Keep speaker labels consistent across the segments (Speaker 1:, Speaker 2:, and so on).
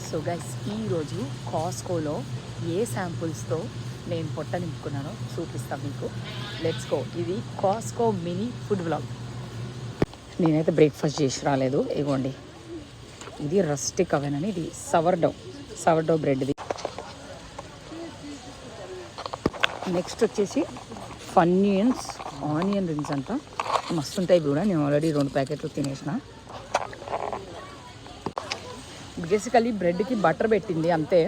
Speaker 1: So guys ఈరోజు కాస్కోలో ఏ శాంపుల్స్తో నేను పొట్ట నింపుకున్నానో చూపిస్తాను మీకు. Let's go. ఇది కాస్కో మినీ ఫుడ్ వ్లాగ్. నేనైతే బ్రేక్ఫాస్ట్ చేసి రాలేదు. ఇగోండి, ఇది రస్టిక్ అవెన్ అని, ఇది సవర్డో బ్రెడ్ది. నెక్స్ట్ వచ్చేసి ఫన్నియన్స్ ఆనియన్ రింగ్స్ అంట, మస్తు ఉంటాయి కూడా. నేను ఆల్రెడీ 2 ప్యాకెట్లు తినేసిన. బేసికలీ బ్రెడ్కి బటర్ పెట్టింది అంతే.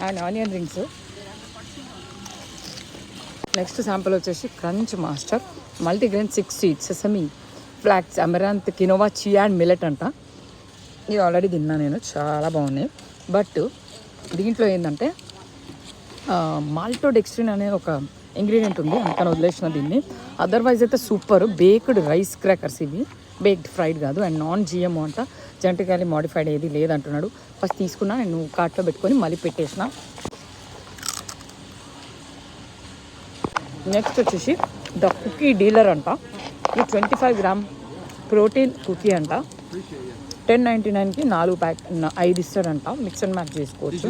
Speaker 1: And onion rings. Next sample వచ్చేసి crunch master multigrain 6 seeds sesame flax amaranth quinoa chia and millet అంట. ఇది ఆల్రెడీ తిన్నా నేను, చాలా బాగున్నాయి. బట్ దీంట్లో ఏంటంటే మాల్టోడెక్స్ట్రిన్ అనే ఒక ఇంగ్రీడియంట్ ఉంది, అందుకని వదిలేసిన దీన్ని. అదర్వైజ్ అయితే సూపర్. బేక్డ్ రైస్ క్రాకర్స్ ఇవి, బేక్డ్ ఫ్రైడ్ కాదు. అండ్ నాన్ జిఎంఓ అంట, జెనెటికల్లీ మాడిఫైడ్ ఏది లేదంటున్నాడు. ఫస్ట్ తీసుకున్నా నేను, కార్ట్లో పెట్టుకొని మళ్ళీ పెట్టేసిన. నెక్స్ట్ వచ్చేసి ద కుకీ డీలర్ అంట. ఇది 25 గ్రామ్ ప్రోటీన్ కుకీ అంట. 10.99కి 4 ప్యాక్ 5 ఇస్తాడంట. మిక్స్ అండ్ మ్యాచ్ చేసుకోవచ్చు.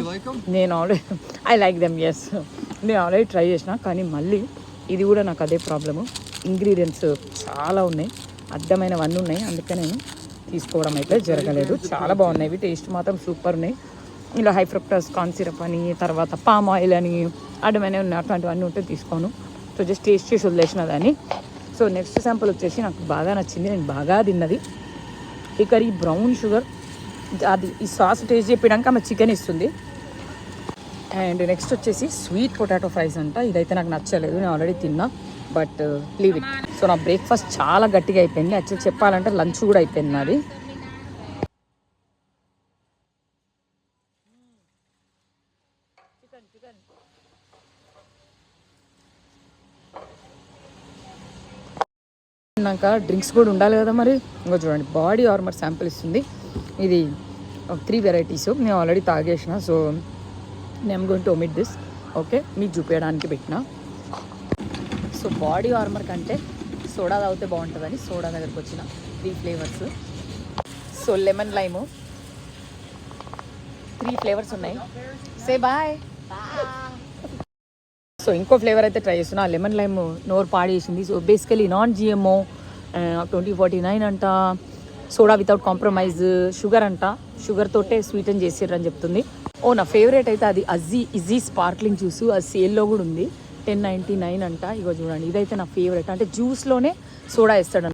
Speaker 1: నేను already I like them, yes. నేను ఆల్రెడీ ట్రై చేసిన, కానీ మళ్ళీ ఇది కూడా నాకు అదే ప్రాబ్లము. ఇంగ్రీడియంట్స్ చాలా ఉన్నాయి, అర్థమైనవన్నీ ఉన్నాయి, అందుకే నేను తీసుకోవడం అయితే జరగలేదు. చాలా బాగున్నాయి ఇవి, టేస్ట్ మాత్రం సూపర్ ఉన్నాయి. ఇలా హై ఫ్రక్టోస్ కార్న్ సిరప్ అని, తర్వాత పామ్ ఆయిల్ అని, అడ్డమైనవి ఉన్నాయి. అట్లాంటివన్నీ ఉంటే తీసుకోను. సో జస్ట్ టేస్ట్ చేసి వదిలేసిన దాన్ని. సో నెక్స్ట్ శాంపుల్ వచ్చేసి నాకు బాగా నచ్చింది, నేను బాగా తిన్నది. ఇక్కడ ఈ బ్రౌన్ షుగర్, అది ఈ సాస్ టేస్ట్ చెప్పడానికి ఆమె చికెన్ ఇస్తుంది. అండ్ నెక్స్ట్ వచ్చేసి స్వీట్ పొటాటో ఫ్రైస్ అంట. ఇదైతే నాకు నచ్చలేదు, నేను ఆల్రెడీ తిన్నా, బట్ లీవ్ ఇట్. సో నా బ్రేక్ఫాస్ట్ చాలా గట్టిగా అయిపోయింది. యాక్చువల్లీ చెప్పాలంటే లంచ్ కూడా అయిపోయింది నాది. తిన్నాక డ్రింక్స్ కూడా ఉండాలి కదా మరి. ఇంకా చూడండి, బాడీ ఆర్మర్ శాంపిల్ ఇస్తుంది. ఇది 3 వెరైటీస్ నేను ఆల్రెడీ తాగేసిన. సో నేను going to omit this. Okay, మీకు చూపించడానికి పెట్టిన. సో బాడీ ఆర్మర్ కంటే సోడా తాగితే బాగుంటుందని సోడా దగ్గరికి వచ్చిన. 3 flavours. So lemon lime 3 flavours ఉన్నాయి. Say bye. సో ఇంకో ఫ్లేవర్ అయితే ట్రై చేస్తున్నా. లెమన్ లైమ్ నోరు పాడేసింది. సో బేసికలీ నాన్ జిఎంఓ, 2049 అంట, సోడా వితౌట్ కాంప్రమైజ్, షుగర్ అంట, షుగర్ తోటే స్వీటన్ చేసారని చెప్తుంది. ఓ నా ఫేవరెట్ అయితే అది ఇజీ స్పార్క్లింగ్ జ్యూస్. అది సేల్లో కూడా ఉంది, 10.99 అంట. ఇగో చూడండి, ఇదైతే నా ఫేవరెట్. అంటే జ్యూస్లోనే సోడా వేస్తాడు.